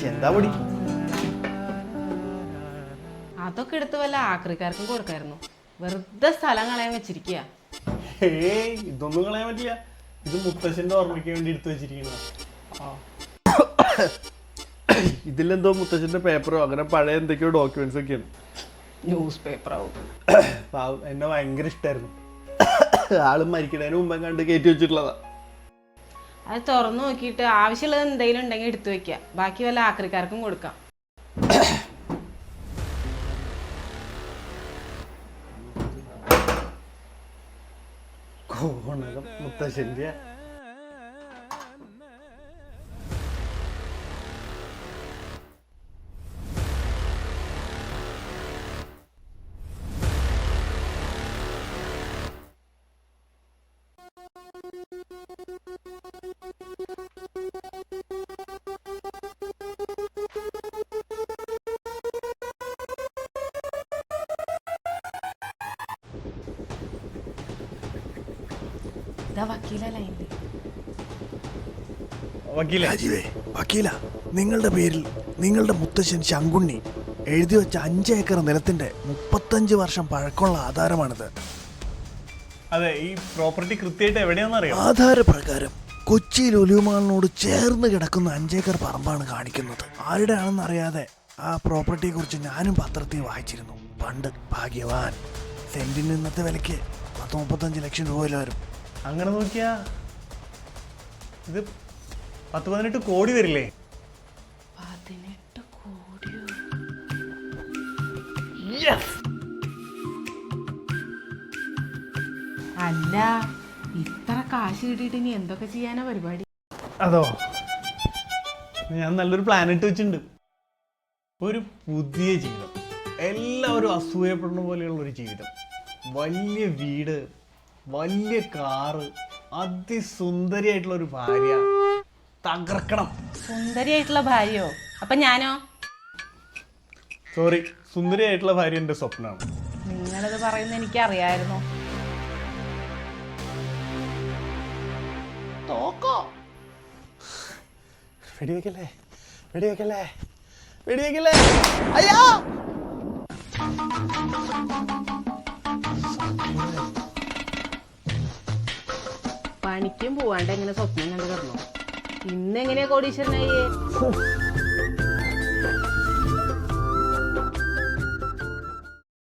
എന്താ പൊടി? അതൊക്കെ എടുത്ത് വല്ല ആക്രിക്കാർക്കും കൊടുക്കായിരുന്നു. വെറുതെ സ്ഥലം കളയാൻ വെച്ചിരിക്കുക. ഇതൊന്നും കളയാൻ പറ്റില്ല. ഇത് മുത്തശ്ശന്റെ ഓർമ്മയ്ക്ക് വേണ്ടി എടുത്തു വെച്ചിരിക്കുന്ന. ഇതിലെന്തോ മുത്തശ്ശന്റെ പേപ്പറോ അങ്ങനെ പഴയ എന്തൊക്കെയോ ഡോക്യുമെന്റ്സ് ഒക്കെയാണ്. ന്യൂസ് പേപ്പറാവും. എന്നെ ഭയങ്കര ഇഷ്ടമായിരുന്നു. ആളും മരിക്കണതിന് മുമ്പേ കണ്ട് കയറ്റി വെച്ചിട്ടുള്ളതാ. അത് തുറന്നു നോക്കിയിട്ട് ആവശ്യമുള്ളത് എന്തെങ്കിലും ഉണ്ടെങ്കിൽ എടുത്തു വെക്കുക. ബാക്കി വല്ല ആക്രിക്കാർക്കും കൊടുക്കാം. മുത്തശ്ശന്റെ വക്കീല, നിങ്ങളുടെ പേരിൽ നിങ്ങളുടെ മുത്തശ്ശൻ ശങ്കുണ്ണി എഴുതി വെച്ച 5 ഏക്കർ നിലത്തിന്റെ 35 വർഷം പഴക്കമുള്ള ആധാരമാണിത്. അതെ, ഈ പ്രോപ്പർട്ടി കൃത്യമായിട്ട് എവിടെയാണെന്ന് അറിയാം. ആധാരപ്രകാരം കൊച്ചിയിൽ ഒലിവുമാളിനോട് ചേർന്ന് കിടക്കുന്ന 5 ഏക്കർ പറമ്പാണ് കാണിക്കുന്നത്. ആരുടെ ആണെന്ന് അറിയാതെ ആ പ്രോപ്പർട്ടിയെ കുറിച്ച് ഞാനും പത്രത്തിൽ വായിച്ചിരുന്നു. പണ്ട് ഭാഗ്യവാൻ. സെന്റിന് ഇന്നത്തെ വിലയ്ക്ക് 35 ലക്ഷം രൂപയിൽ വരും. അങ്ങനെ നോക്കിയാ ഇത് 18 കോടി വരില്ലേ? 18 കോടിയോ? അല്ല, ഇത്ര കാശ് കിട്ടിയിട്ട് ഇനി എന്തൊക്കെ ചെയ്യാനാ പരിപാടി? അതോ, ഞാൻ നല്ലൊരു പ്ലാൻ ഇട്ട് വെച്ചിട്ടുണ്ട്. ഒരു പുതിയ ജീവിതം, എല്ലാവരും അസൂയപ്പെടുന്ന പോലെയുള്ള ഒരു ജീവിതം. വലിയ വീട്, വലിയ കാറ്, അതിസുന്ദരിയായിട്ടുള്ള ഒരു ഭാര്യ. തകർക്കണം. സുന്ദരിയായിട്ടുള്ള ഭാര്യയോ? അപ്പൊ ഞാനോ? സോറി, സുന്ദരിയായിട്ടുള്ള ഭാര്യ എന്റെ സ്വപ്നമാണ്. നിങ്ങളത് പറയുന്നത് എനിക്കറിയായിരുന്നു. തോക്കോ? വെടിവെക്കല്ലേ, വെടിവെക്കല്ലേ, വെടിവെക്കല്ലേ! അയ്യോ! പണിക്കും പോവാണ്ട് എങ്ങനെ സ്വപ്നം കണ്ടു കിടന്നു? ഇന്നെങ്ങനെയാ കോടീശ്വരനായി?